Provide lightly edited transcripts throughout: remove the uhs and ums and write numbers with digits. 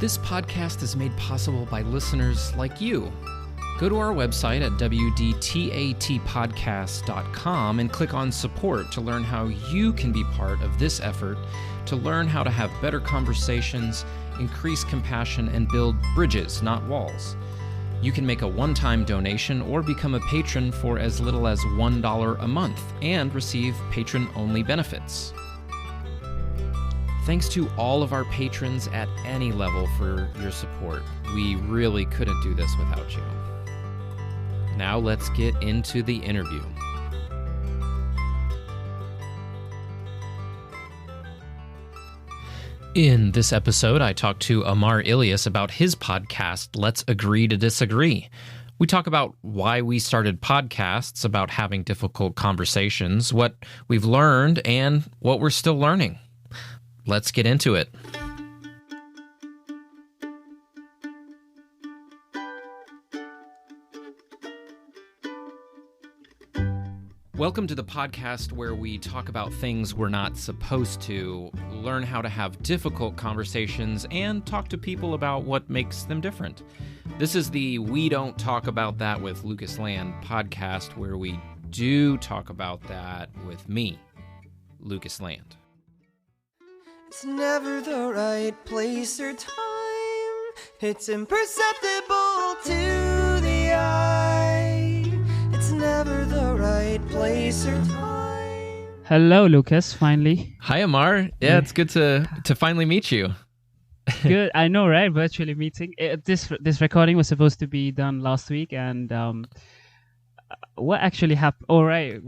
This podcast is made possible by listeners like you. Go to our website at wdtatpodcast.com and click on support to learn how you can be part of this effort to learn how to have better conversations, increase compassion, and build bridges, not walls. You can make a one-time donation or become a patron for as little as $1 a month and receive patron-only benefits. Thanks to all of our patrons at any level for your support. We really couldn't do this without you. Now let's get into the interview. In this episode, I talked to Ammar Ilyas about his podcast, Let's Agree to Disagree. We talk about why we started podcasts, about having difficult conversations, what we've learned, and what we're still learning. Let's get into it. Welcome to the podcast where we talk about things we're not supposed to, learn how to have difficult conversations, and talk to people about what makes them different. This is the We Don't Talk About That with Lucas Land podcast, where we do talk about that with me, Lucas Land. It's never the right place or time. It's imperceptible to the eye. It's never the right place or time. Hello, Lucas, finally. Hi, Ammar. Yeah, it's good to finally meet you. Good. I know, right? Virtually meeting. This recording was supposed to be done last week, and what actually happened? All right,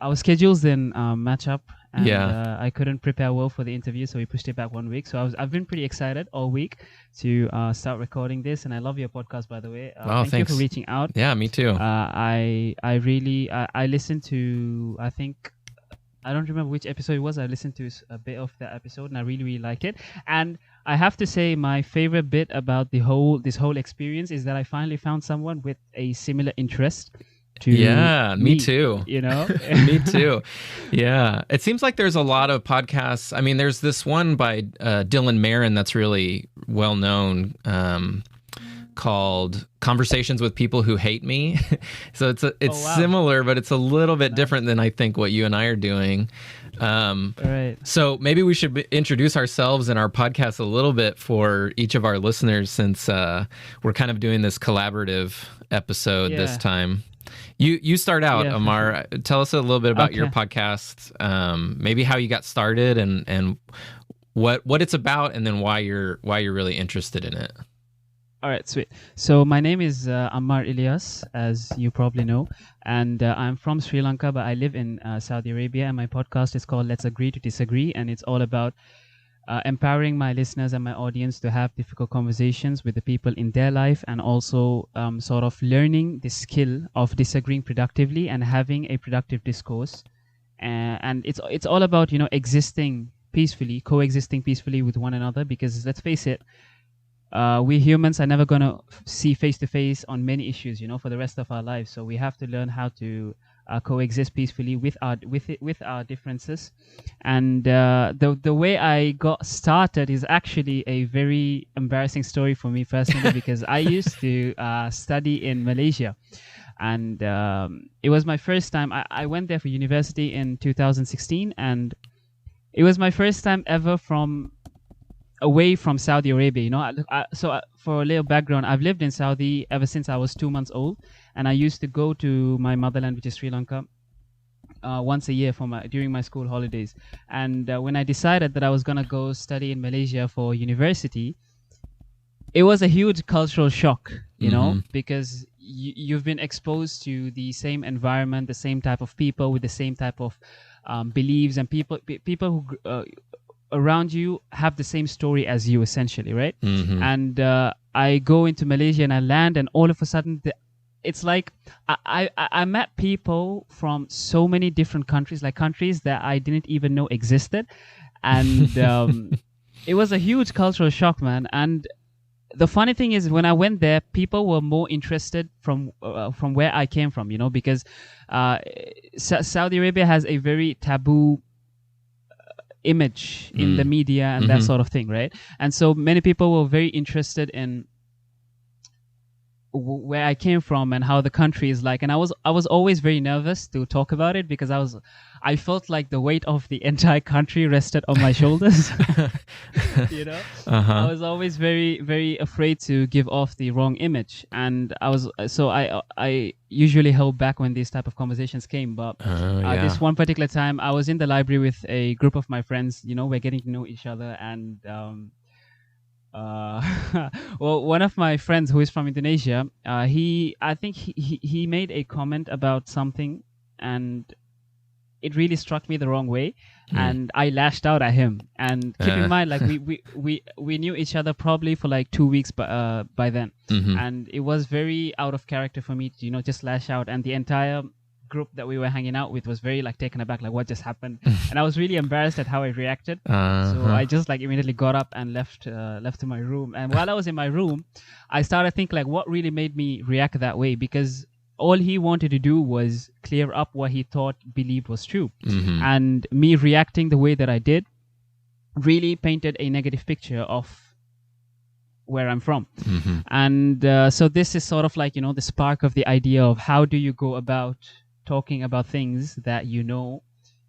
our schedules didn't match up. And, I couldn't prepare well for the interview, so we pushed it back 1 week. So I've been pretty excited all week to start recording this, and I love your podcast, by the way. Thanks you for reaching out. Yeah, me too. I listened to, I don't remember which episode it was. I listened to a bit of that episode, and I really, really liked it. And I have to say, my favorite bit about this whole experience is that I finally found someone with a similar interest. Me too. You know? Me too. Yeah. It seems like there's a lot of podcasts. I mean, there's this one by Dylan Marin that's really well known called Conversations with People Who Hate Me. So it's similar, but it's a little bit different than I think what you and I are doing. Right. So maybe we should introduce ourselves and our podcast a little bit for each of our listeners, since we're kind of doing this collaborative episode this time. You start out, Ammar. Sure. Tell us a little bit about your podcast, maybe how you got started and what it's about, and then why you're really interested in it. All right, sweet. So my name is Ammar Ilyas, as you probably know, and I'm from Sri Lanka, but I live in Saudi Arabia, and my podcast is called Let's Agree to Disagree, and it's all about empowering my listeners and my audience to have difficult conversations with the people in their life, and also sort of learning the skill of disagreeing productively and having a productive discourse. And it's all about, coexisting peacefully with one another, because let's face it, we humans are never going to see face to face on many issues, for the rest of our lives. So we have to learn how to coexist peacefully with our differences. And the way I got started is actually a very embarrassing story for me personally, because I used to study in Malaysia, and it was my first time. I went there for university in 2016, and it was my first time ever away from Saudi Arabia. So for a little background, I've lived in Saudi ever since I was 2 months old, and I used to go to my motherland, which is Sri Lanka, once a year during my school holidays. And when I decided that I was gonna go study in Malaysia for university, it was a huge cultural shock, because you've been exposed to the same environment, the same type of people with the same type of beliefs, and people who around you have the same story as you, essentially, right? Mm-hmm. And I go into Malaysia and I land, and all of a sudden it's like I met people from so many different countries, like countries that I didn't even know existed, and it was a huge cultural shock, man. And the funny thing is, when I went there, people were more interested from where I came from, because Saudi Arabia has a very taboo image in the media and that sort of thing, right? And so many people were very interested in where I came from and how the country is like, and I was always very nervous to talk about it because I felt like the weight of the entire country rested on my shoulders. You know, I was always very, very afraid to give off the wrong image, and I usually held back when these type of conversations came. But this one particular time, I was in the library with a group of my friends. You know, we're getting to know each other, and well, one of my friends who is from Indonesia, I think he made a comment about something, and it really struck me the wrong way, and I lashed out at him. And keep in mind, like we knew each other probably for like 2 weeks, by then, and it was very out of character for me to just lash out, and the entire group that we were hanging out with was very like taken aback, like what just happened. And I was really embarrassed at how I reacted. So I just like immediately got up and left to my room. And while I was in my room, I started thinking like what really made me react that way, because all he wanted to do was clear up what he believed was true. And me reacting the way that I did really painted a negative picture of where I'm from. And so this is sort of like the spark of the idea of how do you go about talking about things that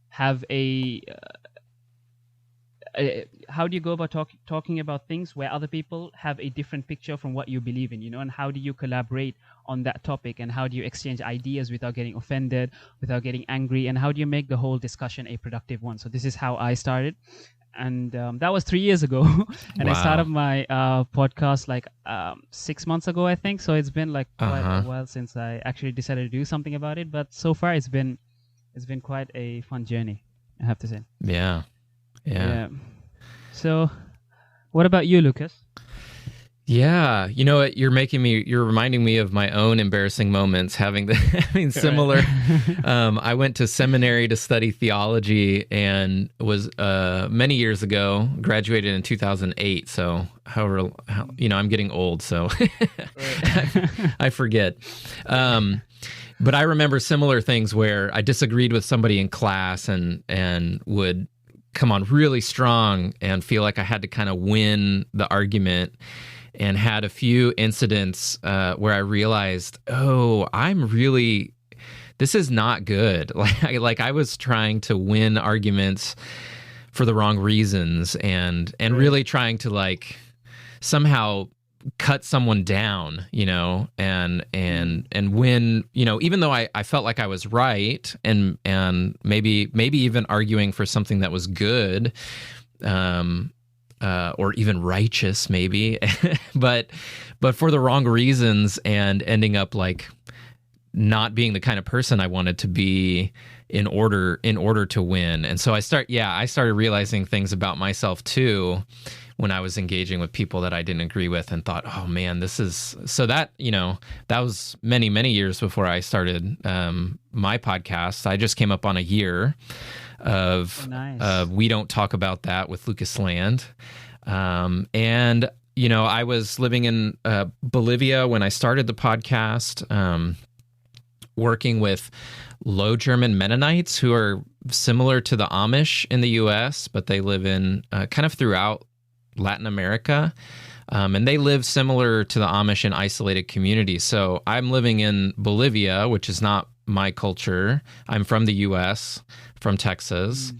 have how do you go about talking about things where other people have a different picture from what you believe in, and how do you collaborate on that topic, and how do you exchange ideas without getting offended, without getting angry, and how do you make the whole discussion a productive one? So this is how I started. And that was 3 years ago. And I started my podcast like 6 months ago, I think. So it's been like quite a while since I actually decided to do something about it. But so far it's been quite a fun journey, I have to say. Yeah. So what about you, Lucas? Yeah, you know what? You're reminding me of my own embarrassing moments having similar. I went to seminary to study theology and was many years ago, graduated in 2008. So I'm getting old, so I forget. But I remember similar things where I disagreed with somebody in class and would come on really strong and feel like I had to kind of win the argument. And had a few incidents where I realized, this is not good. Like I was trying to win arguments for the wrong reasons, and really trying to like somehow cut someone down, and win, even though I felt like I was right, and maybe even arguing for something that was good. Or even righteous, maybe, but for the wrong reasons, and ending up like not being the kind of person I wanted to be in order to win. And so I started realizing things about myself too when I was engaging with people that I didn't agree with, and thought, oh man, this is so that was many, many years before I started my podcast. I just came up on a year of We Don't Talk About That with Lucas Land. And I was living in Bolivia when I started the podcast, working with Low German Mennonites who are similar to the Amish in the U.S., but they live in kind of throughout Latin America. And they live similar to the Amish in isolated communities. So I'm living in Bolivia, which is not my culture. I'm from the U.S., from Texas.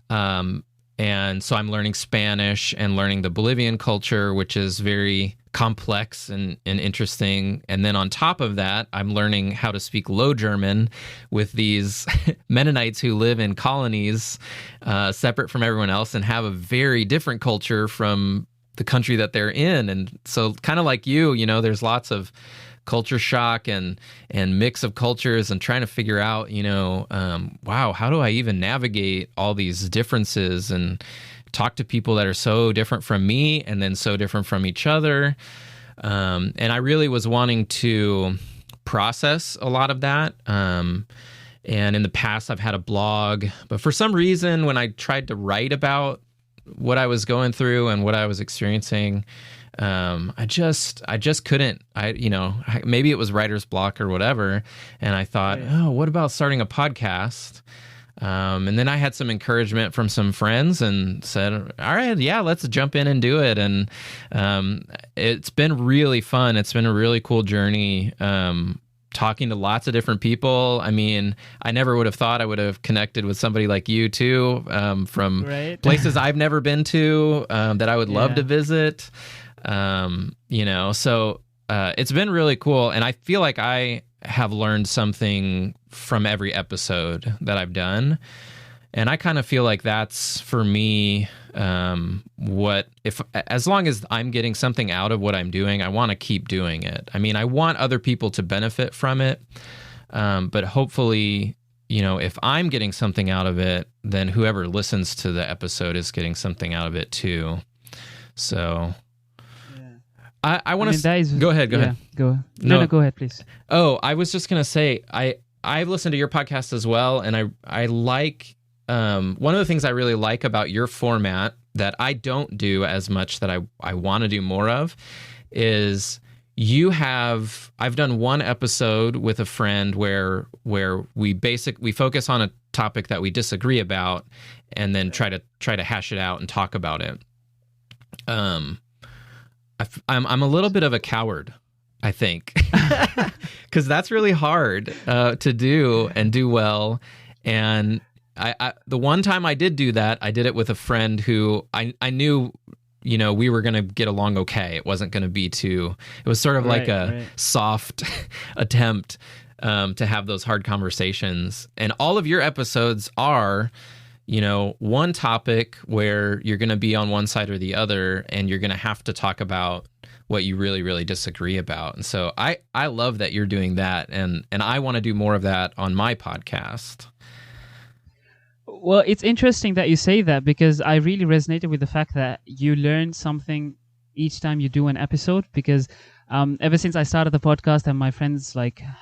And so I'm learning Spanish and learning the Bolivian culture, which is very complex and interesting. And then on top of that, I'm learning how to speak Low German with these Mennonites who live in colonies separate from everyone else and have a very different culture from the country that they're in. And so kind of like you, there's lots of culture shock and mix of cultures, and trying to figure out, wow, how do I even navigate all these differences and talk to people that are so different from me and then so different from each other. And I really was wanting to process a lot of that. And in the past, I've had a blog, but for some reason, when I tried to write about what I was going through and what I was experiencing, I just couldn't. Maybe it was writer's block or whatever. And I thought, what about starting a podcast? And then I had some encouragement from some friends and said, all right, yeah, let's jump in and do it. And it's been really fun. It's been a really cool journey, talking to lots of different people. I mean, I never would have thought I would have connected with somebody like you too, from places I've never been to, that I would love to visit. So it's been really cool. And I feel like I have learned something from every episode that I've done. And I kind of feel like that's, for me, as long as I'm getting something out of what I'm doing, I want to keep doing it. I mean, I want other people to benefit from it. But hopefully, if I'm getting something out of it, then whoever listens to the episode is getting something out of it too. So I want to go ahead. Go ahead. No, go ahead, please. Oh, I was just going to say, I've listened to your podcast as well. And I like, one of the things I really like about your format that I don't do as much that I want to do more of is I've done one episode with a friend where we focus on a topic that we disagree about and then try to hash it out and talk about it. I'm a little bit of a coward, I think, because that's really hard to do and do well. And the one time I did do that, I did it with a friend who I knew, we were going to get along okay. It wasn't going to be it was sort of like a soft attempt to have those hard conversations. And all of your episodes are, one topic where you're going to be on one side or the other, and you're going to have to talk about what you really, really disagree about. And so I love that you're doing that. And I want to do more of that on my podcast. Well, it's interesting that you say that, because I really resonated with the fact that you learn something each time you do an episode, because ever since I started the podcast and my friends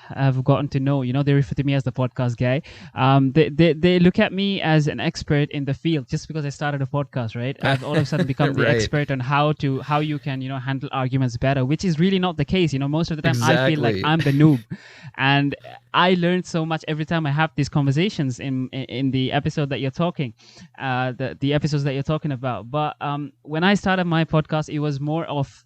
have gotten to know, they refer to me as the podcast guy. They look at me as an expert in the field just because I started a podcast, right? I've all of a sudden become the expert on how you can, handle arguments better, which is really not the case. Most of the time I feel like I'm the noob, and I learned so much every time I have these conversations in the episode that you're talking, the episodes that you're talking about. But when I started my podcast, it was more of,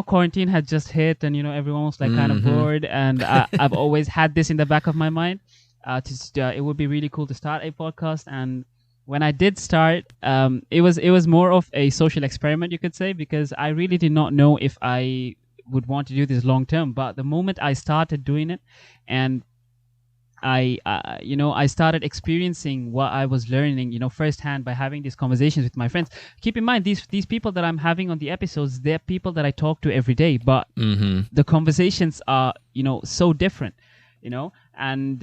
quarantine had just hit, and everyone was kind of bored, and I've always had this in the back of my mind. It would be really cool to start a podcast, and when I did start, it was more of a social experiment, you could say, because I really did not know if I would want to do this long term. But the moment I started doing it, and I started experiencing what I was learning, firsthand by having these conversations with my friends. Keep in mind, these people that I'm having on the episodes, they're people that I talk to every day, but the conversations are, so different, and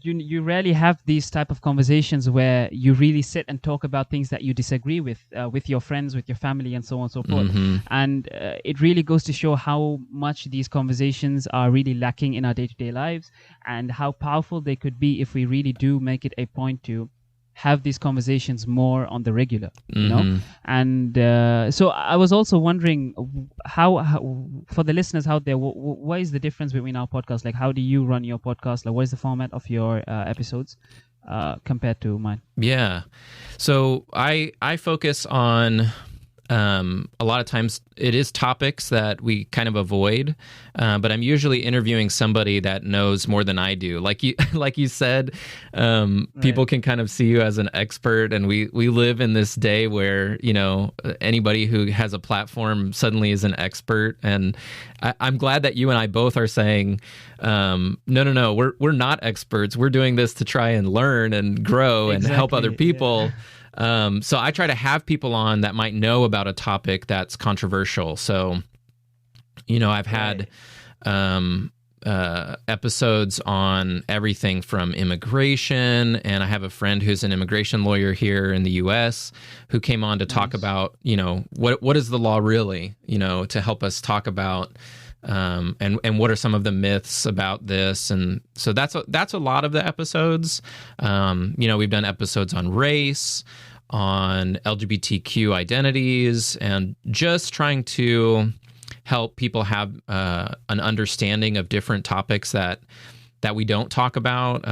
you rarely have these type of conversations where you really sit and talk about things that you disagree with your friends, with your family, and so on and so forth. And it really goes to show how much these conversations are really lacking in our day-to-day lives, and how powerful they could be if we really do make it a point to have these conversations more on the regular, And so I was also wondering how for the listeners out there, what is the difference between our podcast? Like, how do you run your podcast? Like, what is the format of your episodes compared to mine? Yeah. So I focus on, a lot of times it is topics that we kind of avoid, but I'm usually interviewing somebody that knows more than I do. Like you said, people can kind of see you as an expert, and we live in this day where, anybody who has a platform suddenly is an expert. And I'm glad that you and I both are saying, no, we're not experts. We're doing this to try and learn and grow and help other people. Yeah. So I try to have people on that might know about a topic that's controversial. So, I've had episodes on everything from immigration, and I have a friend who's an immigration lawyer here in the U.S. who came on to talk about, what is the law really, to help us talk about and what are some of the myths about this. And so that's a lot of the episodes. We've done episodes on race, on LGBTQ identities, and just trying to help people have an understanding of different topics that that we don't talk about.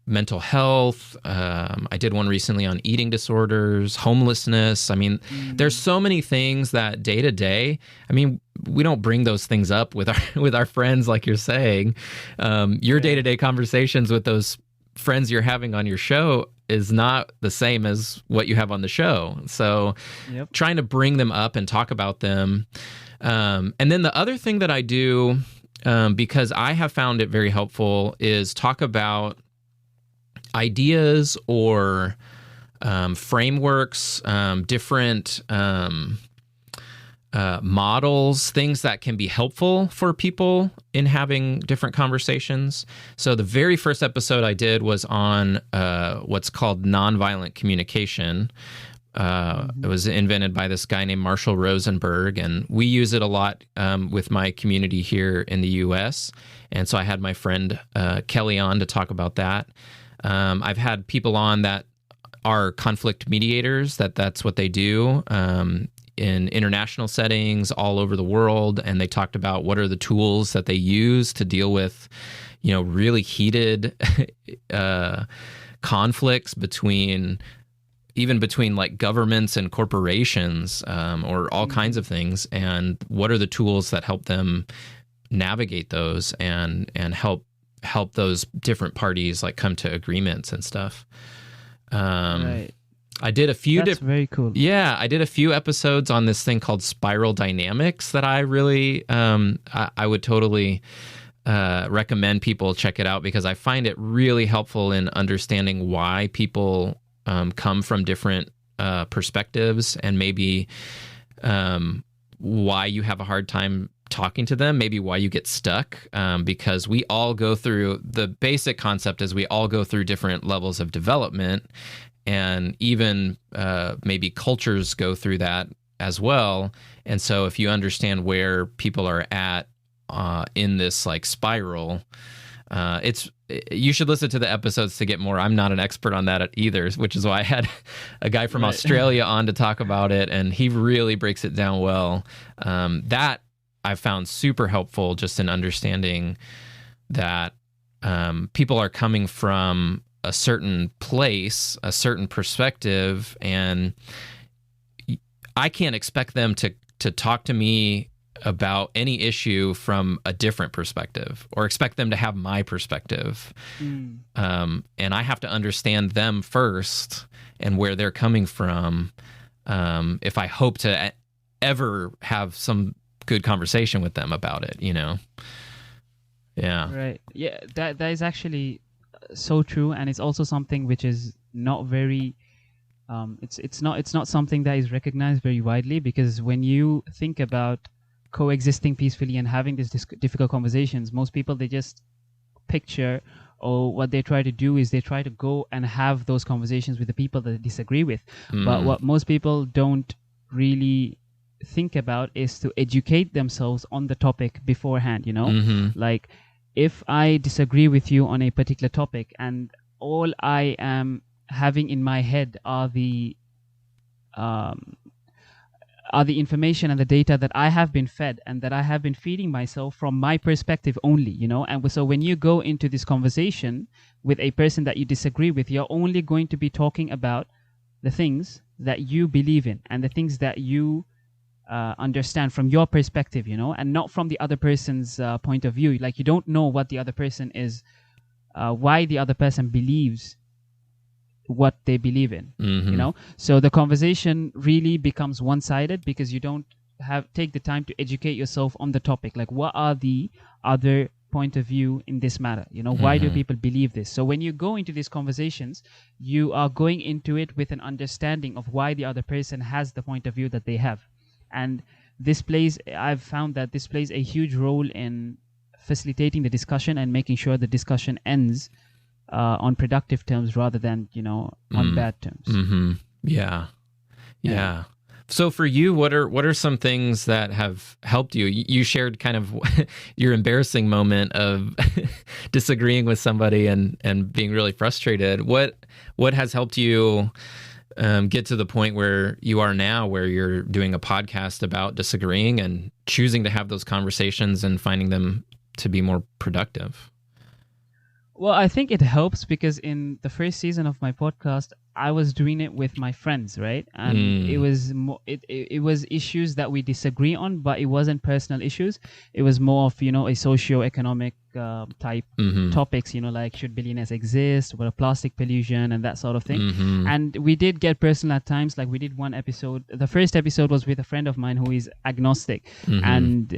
Mental health. I did one recently on eating disorders, homelessness. I mean, there's so many things that day to day, I mean, we don't bring those things up with our friends, like you're saying. Your day to day conversations with those friends you're having on your show is not the same as what you have on the show. So trying to bring them up and talk about them. And then the other thing that I do, because I have found it very helpful, is talk about ideas or frameworks, different models, things that can be helpful for people in having different conversations. So the very first episode I did was on what's called nonviolent communication. It was invented by this guy named Marshall Rosenberg, and we use it a lot with my community here in the U.S. And so I had my friend Kelly on to talk about that. I've had people on that are conflict mediators, that's what they do in international settings all over the world, and they talked about what are the tools that they use to deal with, really heated conflicts between like governments and corporations, or all kinds of things, and what are the tools that help them navigate those and help those different parties like come to agreements and stuff. Right. I did a few. That's very cool. Yeah, I did a few episodes on this thing called spiral dynamics that I really, I would totally recommend people check it out, because I find it really helpful in understanding why people come from different perspectives, and maybe why you have a hard time talking to them, maybe why you get stuck, because we all go through, the basic concept is we all go through different levels of development, and even maybe cultures go through that as well. And so if you understand where people are at in this like spiral, you should listen to the episodes to get more. I'm not an expert on that either, which is why I had a guy from Australia on to talk about it, and he really breaks it down well. That I found super helpful just in understanding that people are coming from a certain place, a certain perspective, and I can't expect them to talk to me about any issue from a different perspective, or expect them to have my perspective. And I have to understand them first and where they're coming from, if I hope to ever have some good conversation with them about it, Yeah. Right. Yeah, that is actually so true, and it's also something which is not very it's not something that is recognized very widely, because when you think about coexisting peacefully and having these difficult conversations, most people, they just picture, or what they try to do is they try to go and have those conversations with the people that they disagree with. But what most people don't really think about is to educate themselves on the topic beforehand, like if I disagree with you on a particular topic and all I am having in my head are the information and the data that I have been fed and that I have been feeding myself from my perspective only, and so when you go into this conversation with a person that you disagree with, you're only going to be talking about the things that you believe in and the things that you understand from your perspective, and not from the other person's point of view. Like, you don't know what the other person is, why the other person believes what they believe in, So the conversation really becomes one-sided, because you don't take the time to educate yourself on the topic. Like, what are the other point of view in this matter? Why do people believe this? So when you go into these conversations, you are going into it with an understanding of why the other person has the point of view that they have. And I've found that this plays a huge role in facilitating the discussion and making sure the discussion ends on productive terms rather than, on bad terms. Yeah. So for you, what are some things that have helped you? You shared kind of your embarrassing moment of disagreeing with somebody and being really frustrated. What has helped you get to the point where you are now, where you're doing a podcast about disagreeing and choosing to have those conversations and finding them to be more productive? Well, I think it helps because in the first season of my podcast, I was doing it with my friends, right? And it was it was issues that we disagree on, but it wasn't personal issues. It was more of a socio-economic type topics, like should billionaires exist, what a plastic pollution, and that sort of thing. And we did get personal at times. Like we did one episode. The first episode was with a friend of mine who is agnostic, and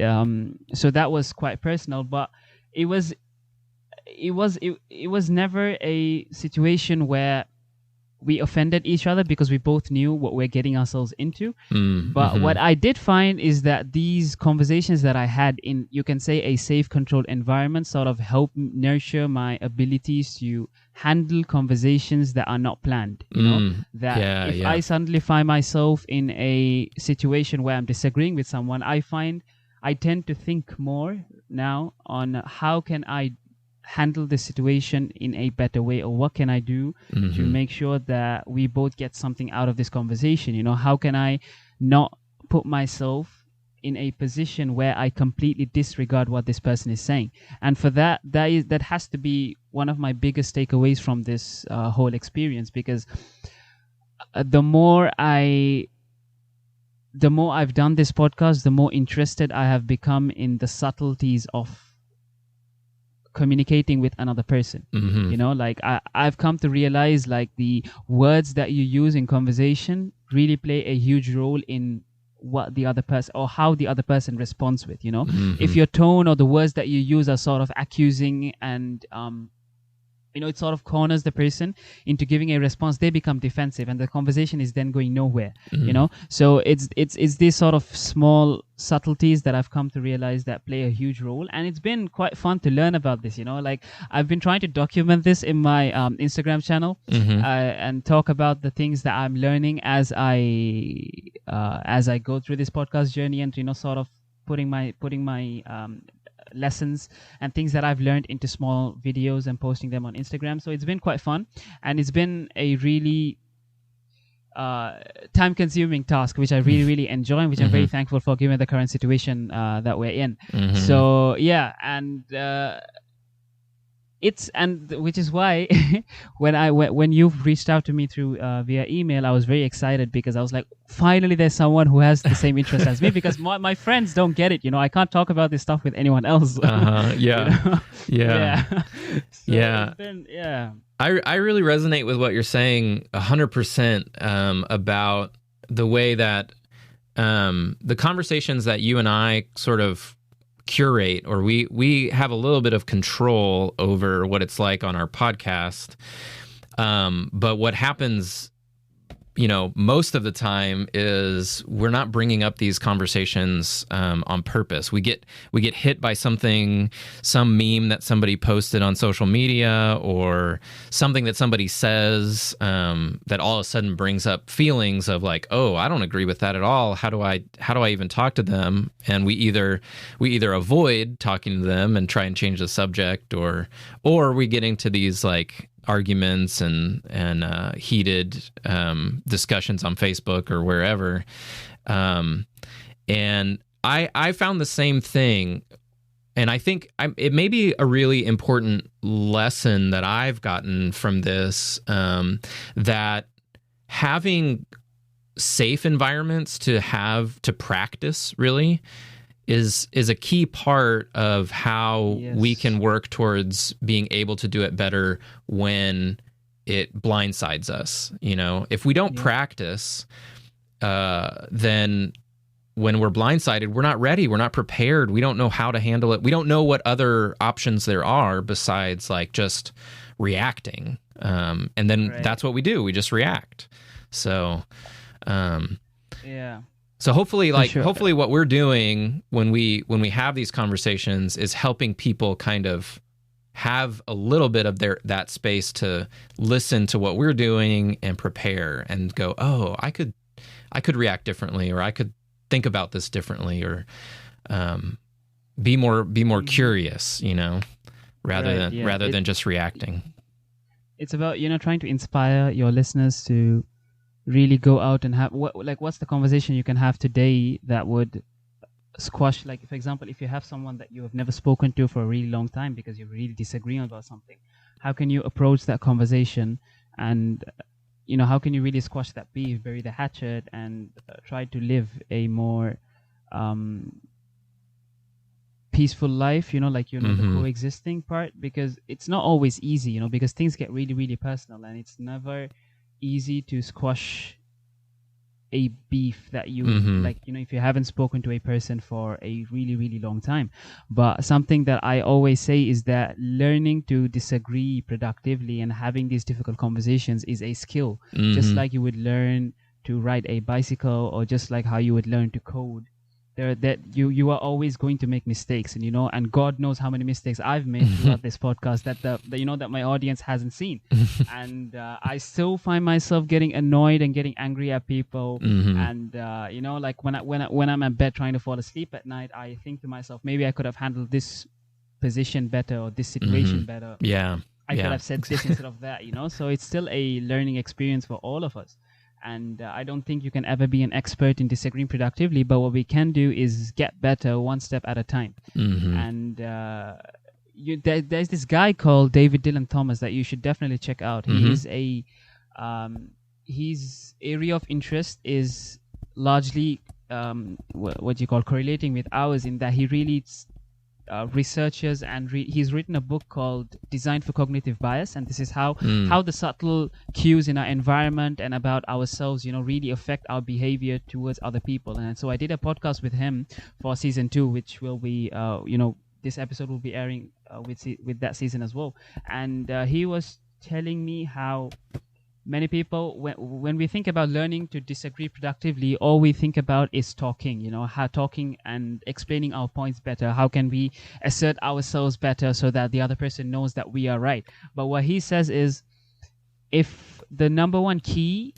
so that was quite personal. But it was never a situation where we offended each other because we both knew what we're getting ourselves into. But what I did find is that these conversations that I had in, you can say, a safe, controlled environment sort of help nurture my abilities to handle conversations that are not planned. That if I suddenly find myself in a situation where I'm disagreeing with someone, I tend to think more now on how can I handle the situation in a better way, or what can I do to make sure that we both get something out of this conversation. How can I not put myself in a position where I completely disregard what this person is saying? And for that has to be one of my biggest takeaways from this whole experience, because the more I've done this podcast, the more interested I have become in the subtleties of communicating with another person. Like I've come to realize, like, the words that you use in conversation really play a huge role in what the other person, or how the other person responds with. If your tone or the words that you use are sort of accusing and it sort of corners the person into giving a response, they become defensive, and the conversation is then going nowhere. So it's these sort of small subtleties that I've come to realize that play a huge role, and it's been quite fun to learn about this. Like, I've been trying to document this in my Instagram channel and talk about the things that I'm learning as I go through this podcast journey, and sort of putting my lessons and things that I've learned into small videos and posting them on Instagram. So it's been quite fun, and it's been a really time-consuming task, which I really, really enjoy, and which I'm very thankful for, given the current situation that we're in. So yeah, and which is why when you've reached out to me through via email, I was very excited, because I was like, finally there's someone who has the same interest as me, because my friends don't get it. I can't talk about this stuff with anyone else. Yeah. So yeah. Yeah. I really resonate with what you're saying 100% about the way that the conversations that you and I sort of curate, or we have a little bit of control over what it's like on our podcast. But what happens, most of the time is we're not bringing up these conversations on purpose. We get hit by some meme that somebody posted on social media, or something that somebody says that all of a sudden brings up feelings of like, oh, I don't agree with that at all. How do I even talk to them? And we either avoid talking to them and try and change the subject, or we get into these like arguments and heated discussions on Facebook or wherever. And I found the same thing. And I think it may be a really important lesson that I've gotten from this, that having safe environments to practice really is a key part of how we can work towards being able to do it better when it blindsides us. If we don't practice, then when we're blindsided, we're not ready. We're not prepared. We don't know how to handle it. We don't know what other options there are besides like just reacting. And then that's what we do. We just react. So, So hopefully, hopefully what we're doing when we have these conversations is helping people kind of have a little bit of that space to listen to what we're doing and prepare and go, oh, I could react differently, or I could think about this differently, or be more curious, rather than just reacting. It's about trying to inspire your listeners to really go out and have what's the conversation you can have today that would squash, like, for example, if you have someone that you have never spoken to for a really long time because you really disagree about something, how can you approach that conversation, and how can you really squash that beef, bury the hatchet, and try to live a more peaceful life, the coexisting part, because it's not always easy, because things get really, really personal, and it's never easy to squash a beef that you if you haven't spoken to a person for a really, really long time. But something that I always say is that learning to disagree productively and having these difficult conversations is a skill, just like you would learn to ride a bicycle, or just like how you would learn to code. That you are always going to make mistakes, and God knows how many mistakes I've made throughout this podcast that that my audience hasn't seen. And I still find myself getting annoyed and getting angry at people. And like when I'm in bed trying to fall asleep at night, I think to myself, maybe I could have handled this position better, or this situation better. I could have said this instead of that. So it's still a learning experience for all of us. And I don't think you can ever be an expert in disagreeing productively, but what we can do is get better one step at a time. And there's this guy called David Dylan Thomas that you should definitely check out. He is his area of interest is largely what you call correlating with ours, in that he really researches and he's written a book called Design for Cognitive Bias, and this is how the subtle cues in our environment and about ourselves really affect our behavior towards other people. And so I did a podcast with him for season 2, which will be this episode will be airing with that season as well. And he was telling me how many people, when we think about learning to disagree productively, all we think about is talking, how talking and explaining our points better. How can we assert ourselves better so that the other person knows that we are right? But what he says is, if the number one key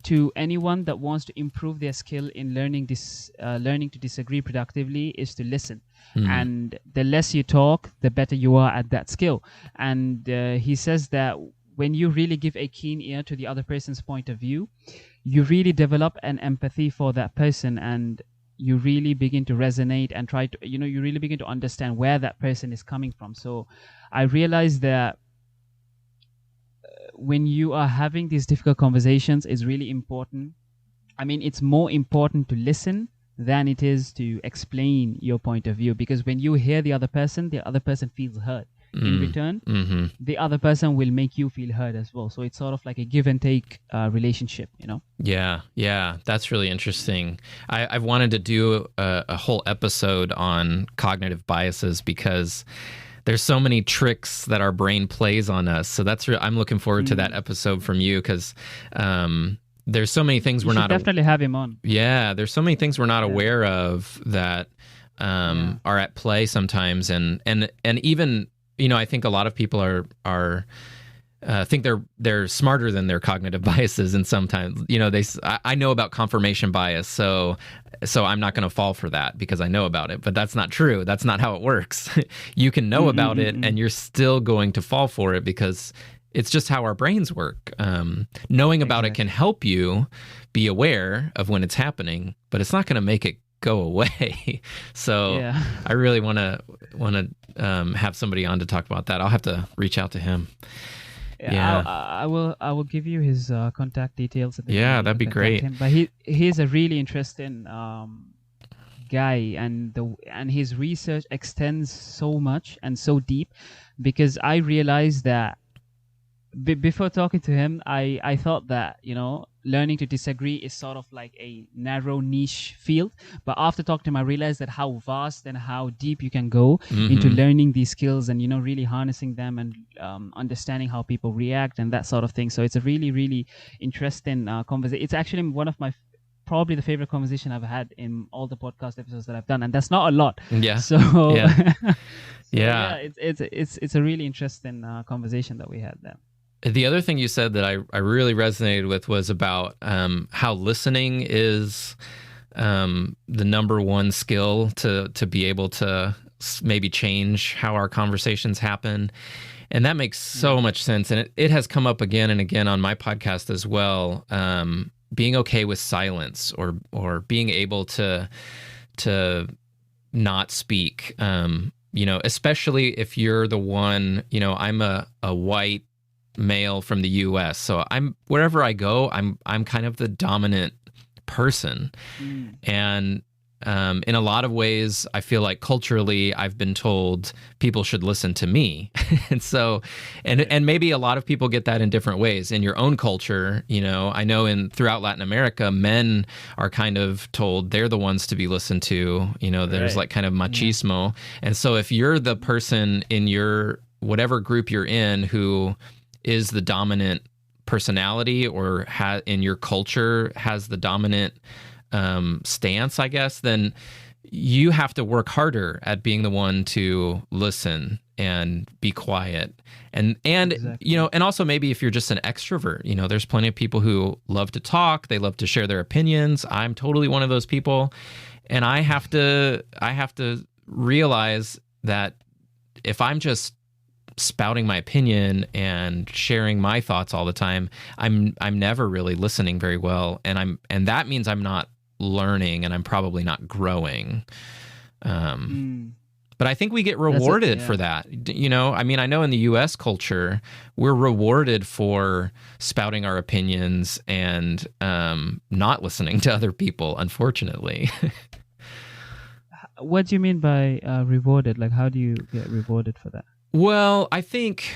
to anyone that wants to improve their skill in learning to disagree productively is to listen. And the less you talk, the better you are at that skill. And he says that when you really give a keen ear to the other person's point of view, you really develop an empathy for that person, and you really begin to resonate and try to, you really begin to understand where that person is coming from. So I realized that when you are having these difficult conversations, it's really important. I mean, it's more important to listen than it is to explain your point of view, because when you hear the other person feels heard. In return, the other person will make you feel heard as well. So it's sort of like a give and take relationship, Yeah, that's really interesting. I've wanted to do a whole episode on cognitive biases, because there's so many tricks that our brain plays on us. So I'm looking forward to that episode from you, because there's so many things we're not definitely have him on. Yeah, there's so many things we're not aware of that are at play sometimes, and even. I think a lot of people are think they're smarter than their cognitive biases, and sometimes I know about confirmation bias, so I'm not going to fall for that because I know about it. But that's not true. That's not how it works. You can know about it, and you're still going to fall for it because it's just how our brains work. Knowing about it can help you be aware of when it's happening, but it's not going to make it go away. So I really want to have somebody on to talk about that. I'll have to reach out to him. I will give you his contact details. That'd be great. But he's a really interesting guy, and his research extends so much and so deep, because I realized that before talking to him, I thought that learning to disagree is sort of like a narrow niche field. But after talking to him, I realized that how vast and how deep you can go into learning these skills and, really harnessing them and understanding how people react and that sort of thing. So it's a really, really interesting conversation. It's actually one of my probably the favorite conversation I've had in all the podcast episodes that I've done, and that's not a lot. So it's a really interesting conversation that we had there. The other thing you said that I really resonated with was about how listening is the number one skill to be able to maybe change how our conversations happen. And that makes so much sense. And it has come up again and again on my podcast as well. Being okay with silence or being able to not speak. especially if you're the one, I'm a white male from the US. So wherever I go, I'm kind of the dominant person. And in a lot of ways, I feel like culturally, I've been told people should listen to me. And so, and maybe a lot of people get that in different ways. In your own culture, I know throughout Latin America, men are kind of told they're the ones to be listened to. There's like kind of machismo. And so if you're the person in your whatever group you're in who is the dominant personality or in your culture has the dominant stance, I guess, then you have to work harder at being the one to listen and be quiet. And exactly. And also maybe if you're just an extrovert, there's plenty of people who love to talk, they love to share their opinions. I'm totally one of those people. And I have to realize that if I'm just spouting my opinion and sharing my thoughts all the time, I'm never really listening very well, and that means I'm not learning, and I'm probably not growing. But I think we get rewarded for that. I mean, I know in the U.S. culture, we're rewarded for spouting our opinions and not listening to other people, unfortunately. What do you mean by rewarded? Like, how do you get rewarded for that? Well, I think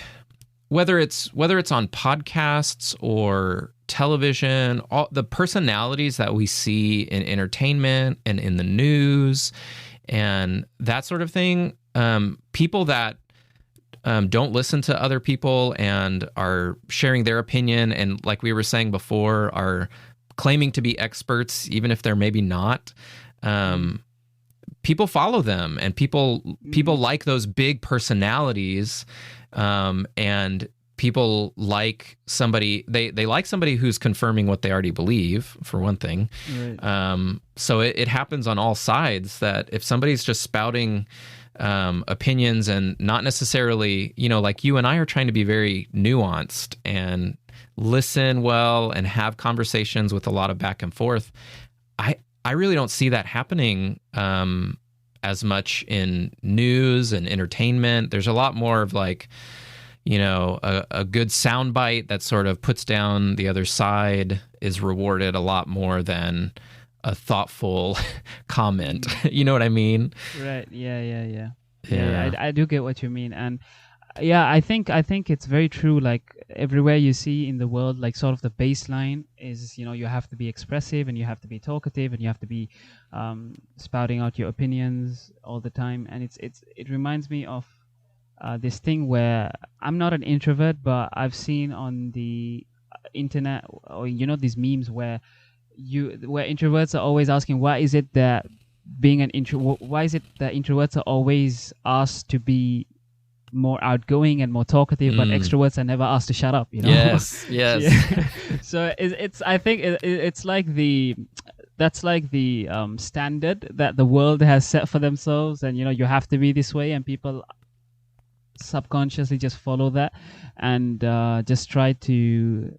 whether it's on podcasts or television, all the personalities that we see in entertainment and in the news and that sort of thing, people that don't listen to other people and are sharing their opinion and, like we were saying before, are claiming to be experts, even if they're maybe not. People follow them, and people like those big personalities, and people like somebody. They like somebody who's confirming what they already believe, for one thing. Right. So it happens on all sides that if somebody's just spouting opinions and not necessarily, like you and I are trying to be very nuanced and listen well and have conversations with a lot of back and forth, I really don't see that happening as much in news and entertainment. There's a lot more of like, a good soundbite that sort of puts down the other side is rewarded a lot more than a thoughtful comment. You know what I mean? Right. Yeah. I do get what you mean. And yeah, I think it's very true. Like everywhere you see in the world, like sort of the baseline is, you have to be expressive and you have to be talkative and you have to be spouting out your opinions all the time. And it reminds me of this thing where I'm not an introvert, but I've seen on the internet, or these memes where introverts are always asking, why is it that introverts are always asked to be more outgoing and more talkative, but extroverts are never asked to shut up. Yes. Yeah. So I think it's like that's like the standard that the world has set for themselves, and you have to be this way, and people subconsciously just follow that and just try to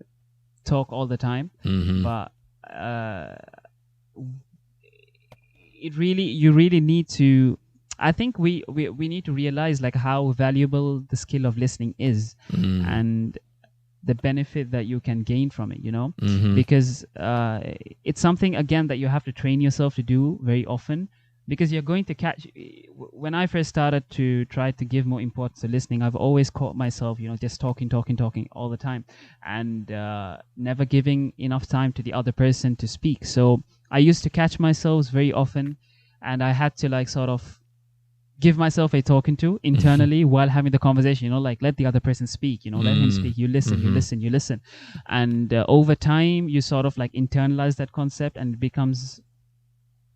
talk all the time. But you really need to. I think we need to realize like how valuable the skill of listening is, and the benefit that you can gain from it, because it's something, again, that you have to train yourself to do very often, because you're going to catch. When I first started to try to give more importance to listening, I've always caught myself, just talking all the time, and never giving enough time to the other person to speak. So I used to catch myself very often, and I had to like sort of give myself a talking to internally while having the conversation, like let the other person speak, let him speak, you listen, you listen. And over time, you sort of like internalize that concept, and it becomes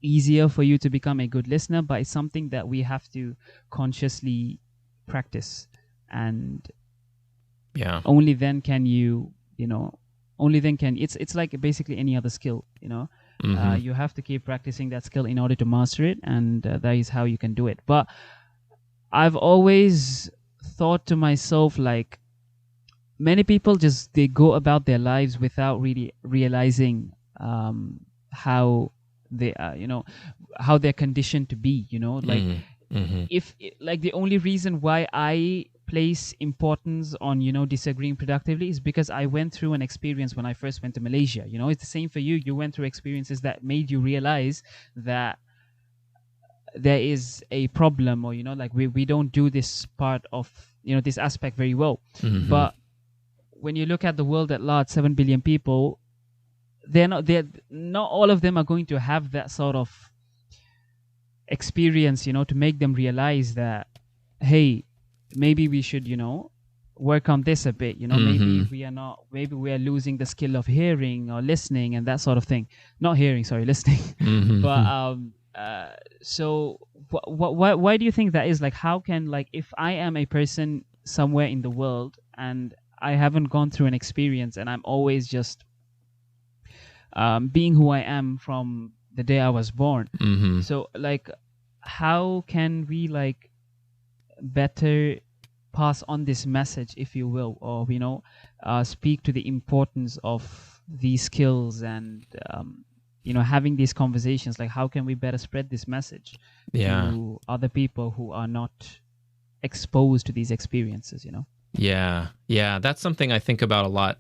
easier for you to become a good listener. But it's something that we have to consciously practice, and only then can it's like basically any other skill, you have to keep practicing that skill in order to master it, and that is how you can do it. But I've always thought to myself, like, many people they go about their lives without really realizing how they how they're conditioned to be, like if like the only reason why I place importance on disagreeing productively is because I went through an experience when I first went to Malaysia. It's the same for you. You went through experiences that made you realize that there is a problem, or like we don't do this part of this aspect very well. But when you look at the world at large, 7 billion people, they're not all of them are going to have that sort of experience to make them realize that, hey, maybe we should work on this a bit. Maybe we are losing the skill of hearing or listening and that sort of thing. Not hearing, sorry, listening. But so why do you think that is? Like, how can, like, if I am a person somewhere in the world and I haven't gone through an experience and I'm always just being who I am from the day I was born. So like, how can we like better pass on this message, if you will, or speak to the importance of these skills and having these conversations? Like, how can we better spread this message to other people who are not exposed to these experiences? Yeah, that's something I think about a lot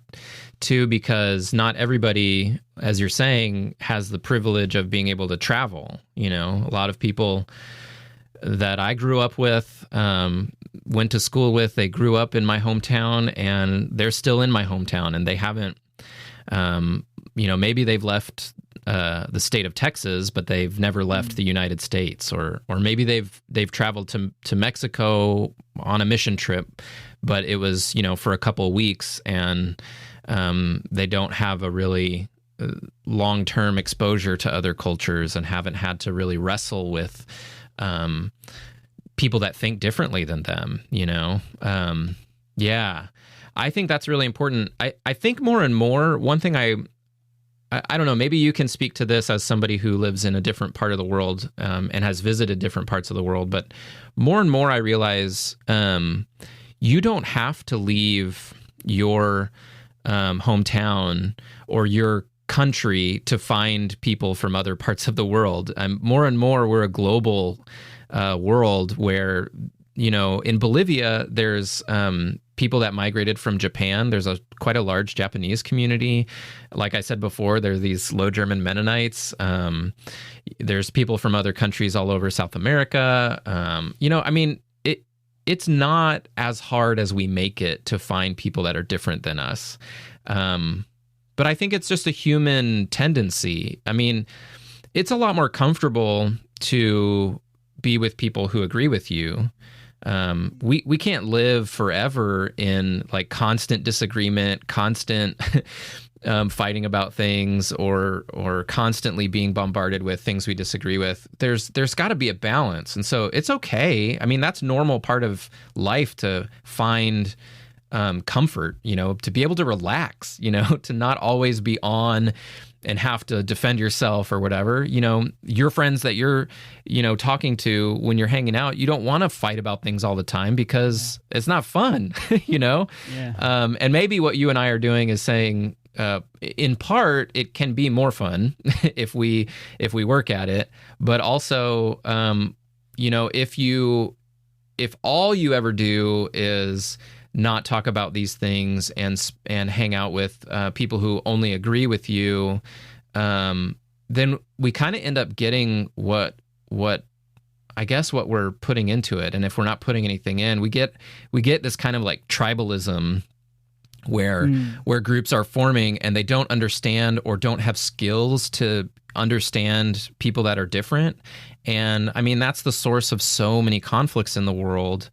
too, because not everybody, as you're saying, has the privilege of being able to travel. A lot of people that I grew up with, went to school with, they grew up in my hometown and they're still in my hometown, and they haven't, maybe they've left the state of Texas, but they've never left the United States, or maybe they've traveled to Mexico on a mission trip, but it was for a couple of weeks, and they don't have a really long-term exposure to other cultures and haven't had to really wrestle with people that think differently than them. I think that's really important. I think more and more, one thing I don't know, maybe you can speak to this as somebody who lives in a different part of the world and has visited different parts of the world, but more and more I realize you don't have to leave your hometown or your country to find people from other parts of the world. More and more, we're a global world where, in Bolivia, there's people that migrated from Japan. There's quite a large Japanese community. Like I said before, there are these Low German Mennonites. There's people from other countries all over South America. It's not as hard as we make it to find people that are different than us. But I think it's just a human tendency. It's a lot more comfortable to be with people who agree with you. We can't live forever in like constant disagreement, constant fighting about things, or constantly being bombarded with things we disagree with. There's got to be a balance, and so it's okay. That's normal part of life to find comfort, to be able to relax, to not always be on and have to defend yourself or whatever. Your friends that you're, talking to when you're hanging out, you don't want to fight about things all the time because it's not fun, And maybe what you and I are doing is saying, in part, it can be more fun if we work at it, but also, if all you ever do is not talk about these things and hang out with people who only agree with you, then we kind of end up getting what I guess what we're putting into it. And if we're not putting anything in, we get this kind of like tribalism where groups are forming and they don't understand or don't have skills to understand people that are different. And that's the source of so many conflicts in the world.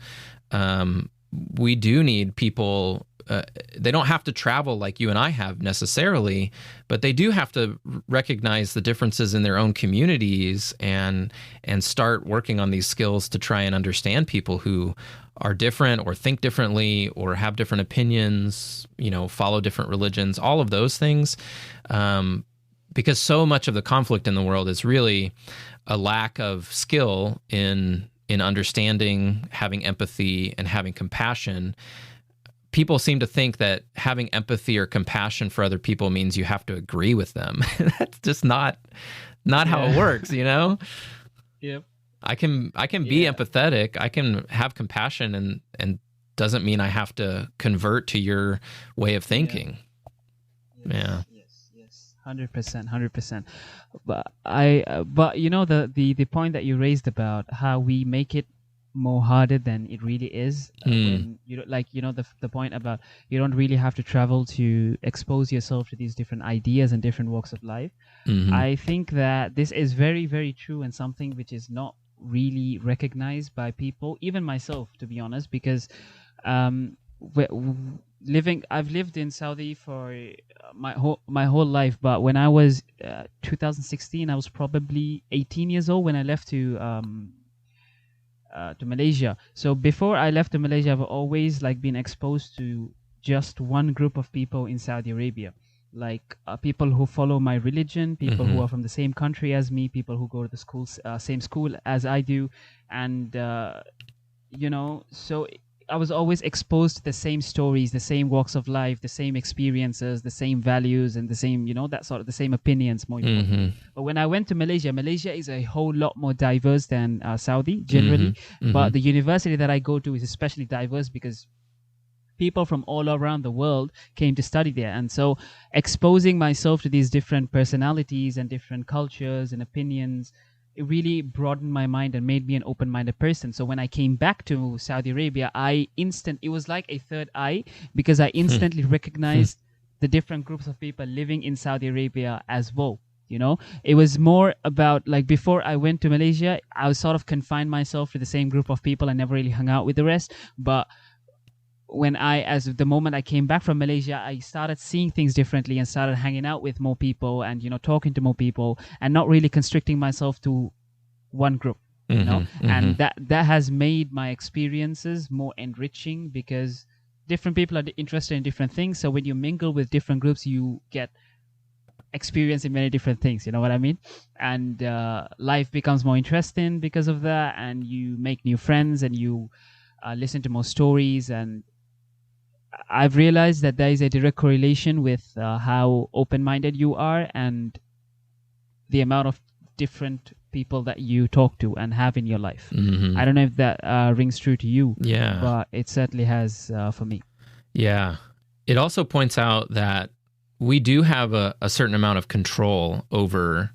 We do need people. They don't have to travel like you and I have necessarily, but they do have to recognize the differences in their own communities and start working on these skills to try and understand people who are different or think differently or have different opinions, follow different religions, all of those things. Because so much of the conflict in the world is really a lack of skill in understanding, having empathy, and having compassion. People seem to think that having empathy or compassion for other people means you have to agree with them. That's just not how it works, Yep. I can be empathetic. I can have compassion, and doesn't mean I have to convert to your way of thinking. Yeah. Yes. 100%. But you know, the point that you raised about how we make it more harder than it really is, when you don't, like, you know, the point about you don't really have to travel to expose yourself to these different ideas and different walks of life. I think that this is very, very true, and something which is not really recognized by people, even myself, to be honest, because I've lived in Saudi for my whole life, but when I was 2016, I was probably 18 years old when I left to Malaysia. So before I left to Malaysia, I've always like been exposed to just one group of people in Saudi Arabia, like people who follow my religion, people who are from the same country as me, people who go to the same school as I do, and you know, so I was always exposed to the same stories, the same walks of life, the same experiences, the same values, and the same, you know, that sort of the same opinions, more importantly. But when I went to Malaysia, Malaysia is a whole lot more diverse than Saudi generally. But the university that I go to is especially diverse because people from all around the world came to study there. And so exposing myself to these different personalities and different cultures and opinions, it really broadened my mind and made me an open-minded person. So when I came back to Saudi Arabia, it was like a third eye, because I instantly recognized the different groups of people living in Saudi Arabia as well. You know, it was more about, like, before I went to Malaysia, I was sort of confined myself to the same group of people. I never really hung out with the rest. But the moment I came back from Malaysia, I started seeing things differently and started hanging out with more people and, you know, talking to more people and not really constricting myself to one group, you know, and that has made my experiences more enriching, because different people are interested in different things. So when you mingle with different groups, you get experience in many different things, you know what I mean? And life becomes more interesting because of that, and you make new friends and you listen to more stories. And I've realized that there is a direct correlation with how open-minded you are and the amount of different people that you talk to and have in your life. I don't know if that rings true to you, but it certainly has for me. Yeah. It also points out that we do have a certain amount of control over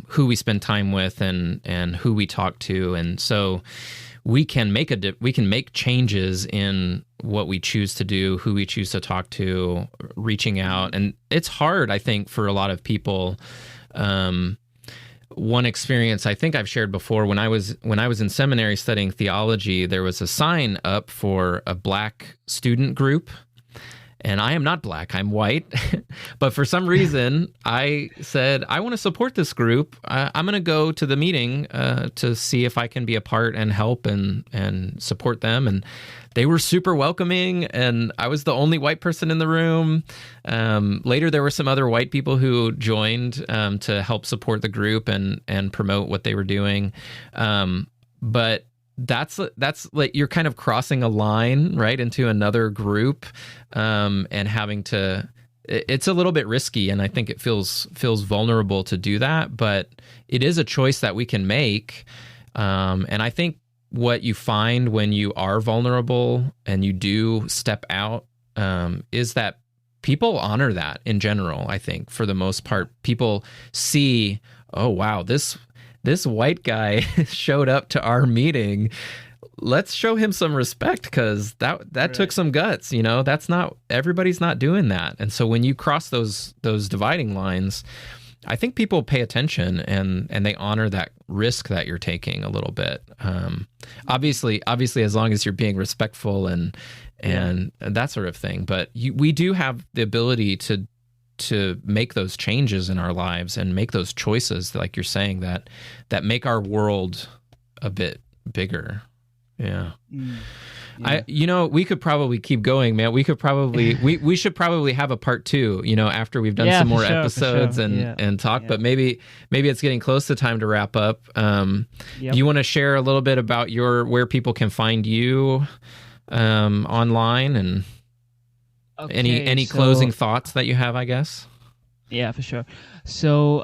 who we spend time with and who we talk to. And so we can make changes in what we choose to do, who we choose to talk to, reaching out. And it's hard, I think, for a lot of people. One experience I think I've shared before, when I was in seminary studying theology, there was a sign up for a Black student group. And I am not Black, I'm white. But for some reason, I said, I want to support this group. I'm going to go to the meeting to see if I can be a part and help and support them. And they were super welcoming, and I was the only white person in the room. Later, there were some other white people who joined to help support the group and promote what they were doing. But that's like you're kind of crossing a line right into another group, and having to. It's a little bit risky, and I think it feels vulnerable to do that. But it is a choice that we can make, and I think what you find when you are vulnerable and you do step out is that people honor that in general. I think for the most part, people see, oh wow, this white guy showed up to our meeting. Let's show him some respect, because that right. took some guts. You know, everybody's not doing that. And so when you cross those dividing lines, I think people pay attention and they honor that risk that you're taking a little bit. Obviously, as long as you're being respectful and that sort of thing. But we do have the ability to make those changes in our lives and make those choices, like you're saying, that make our world a bit bigger. Yeah. Yeah. We could probably keep going, man. We could probably we should probably have a part 2, after we've done some more episodes and talk. Yeah. But maybe it's getting close to time to wrap up. Do you want to share a little bit about where people can find you online, and any closing thoughts that you have, I guess? Yeah, for sure. So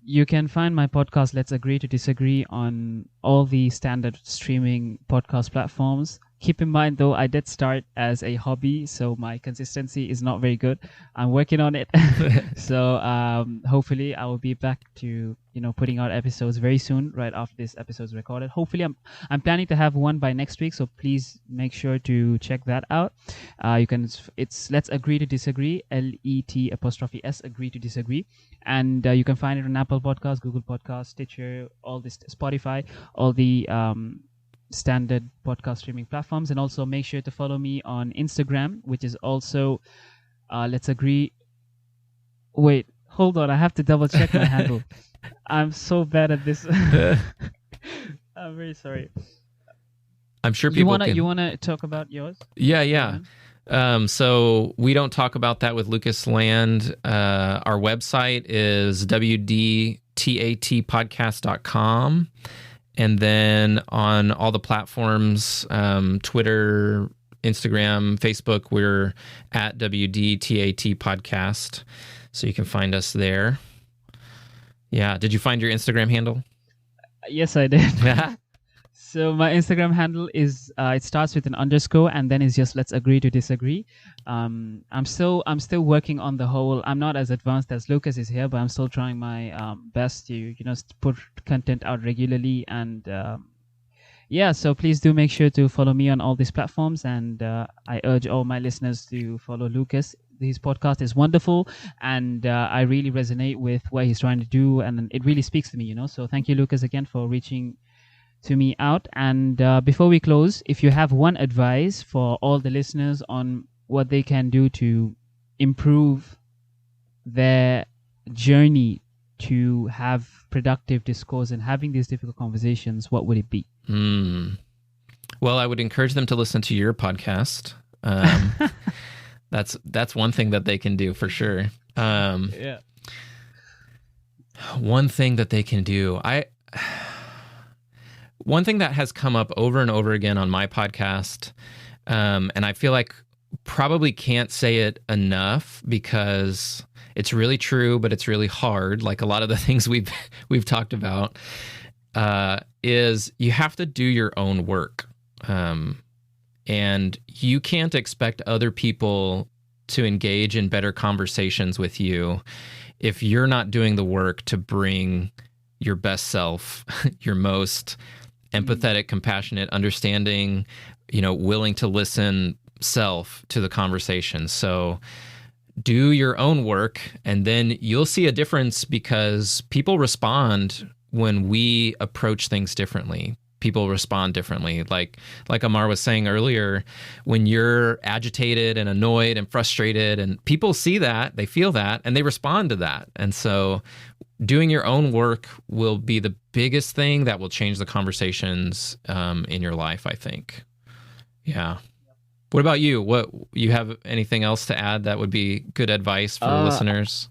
You can find my podcast, Let's Agree to Disagree, on all the standard streaming podcast platforms. Keep in mind, though, I did start as a hobby, so my consistency is not very good. I'm working on it. So hopefully I will be back to, putting out episodes very soon, right after this episode is recorded. Hopefully I'm planning to have one by next week, so please make sure to check that out. It's Let's Agree to Disagree, LET''S, Agree to Disagree. And you can find it on Apple Podcasts, Google Podcasts, Stitcher, all this, Spotify, all the standard podcast streaming platforms. And also make sure to follow me on Instagram, which is also Let's Agree. Wait, hold on, I have to double check my handle. I'm so bad at this. I'm very sorry. I'm sure people you wanna talk about yours? Yeah. So we don't talk about that with Lucas Land. Our website is wdtatpodcast.com. And then on all the platforms, Twitter, Instagram, Facebook, we're at WDTAT Podcast. So you can find us there. Yeah. Did you find your Instagram handle? Yes, I did. So my Instagram handle is it starts with an underscore and then it's just Let's Agree to Disagree. I'm still working on the whole. I'm not as advanced as Lucas is here, but I'm still trying my best to put content out regularly. And so please do make sure to follow me on all these platforms. And I urge all my listeners to follow Lucas. His podcast is wonderful, and I really resonate with what he's trying to do, and it really speaks to me. So thank you, Lucas, again for reaching to me out. And before we close, if you have one advice for all the listeners on what they can do to improve their journey to have productive discourse and having these difficult conversations, what would it be? Well, I would encourage them to listen to your podcast. That's one thing that they can do for sure. Yeah. One thing that they can do. One thing that has come up over and over again on my podcast, and I feel like probably can't say it enough because it's really true, but it's really hard. Like a lot of the things we've talked about, is you have to do your own work. And you can't expect other people to engage in better conversations with you if you're not doing the work to bring your best self, your most empathetic, compassionate, understanding, willing to listen self to the conversation. So do your own work, and then you'll see a difference because people respond when we approach things differently. People respond differently. Like Ammar was saying earlier, when you're agitated and annoyed and frustrated, and people see that, they feel that, and they respond to that. And so doing your own work will be the biggest thing that will change the conversations in your life, I think. Yeah. What about you? What you have anything else to add that would be good advice for listeners?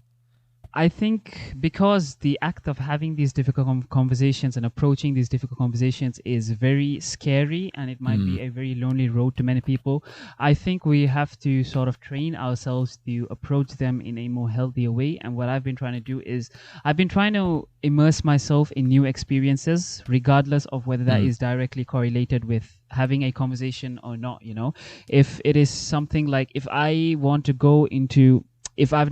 I think because the act of having these difficult conversations and approaching these difficult conversations is very scary, and it might be a very lonely road to many people. I think we have to sort of train ourselves to approach them in a more healthier way. And what I've been trying to do is I've been trying to immerse myself in new experiences, regardless of whether that is directly correlated with having a conversation or not. If it is something like if I've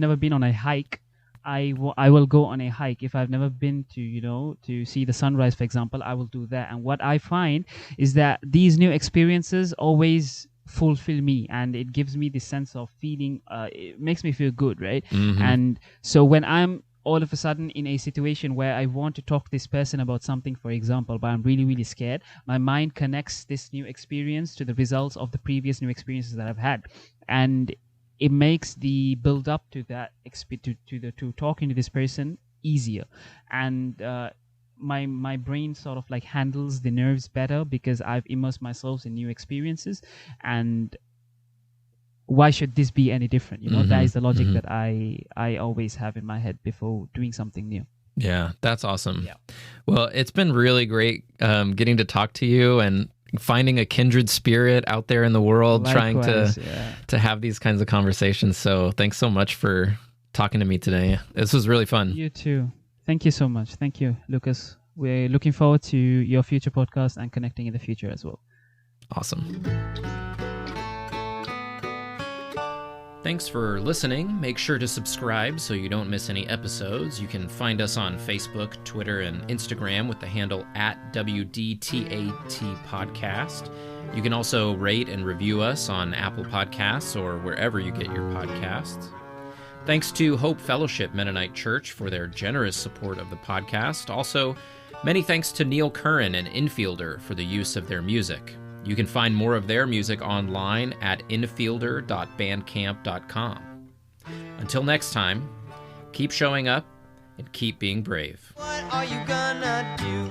never been on a hike, I will go on a hike. If I've never been to see the sunrise, for example, I will do that. And what I find is that these new experiences always fulfill me, and it gives me this sense of feeling, it makes me feel good, right? And so when I'm all of a sudden in a situation where I want to talk to this person about something, for example, but I'm really, really scared, my mind connects this new experience to the results of the previous new experiences that I've had. And it makes the build up to that to talking to this person easier, and my brain sort of like handles the nerves better because I've immersed myself in new experiences. And why should this be any different? That is the logic that I always have in my head before doing something new. Yeah, that's awesome. Yeah. Well, it's been really great getting to talk to you and finding a kindred spirit out there in the world. Likewise, trying to have these kinds of conversations. So thanks so much for talking to me today. This was really fun. You too. Thank you so much. Thank you, Lucas. We're looking forward to your future podcast and connecting in the future as well. Awesome. Thanks for listening. Make sure to subscribe so you don't miss any episodes. You can find us on Facebook, Twitter, and Instagram with the handle @WDTAT Podcast. You can also rate and review us on Apple Podcasts or wherever you get your podcasts. Thanks to Hope Fellowship Mennonite Church for their generous support of the podcast. Also, many thanks to Neil Curran and Infielder for the use of their music. You can find more of their music online at infielder.bandcamp.com. Until next time, keep showing up and keep being brave. What are you gonna do?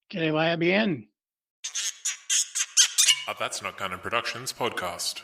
Que vaya bien. A That's Not Gunner Productions podcast.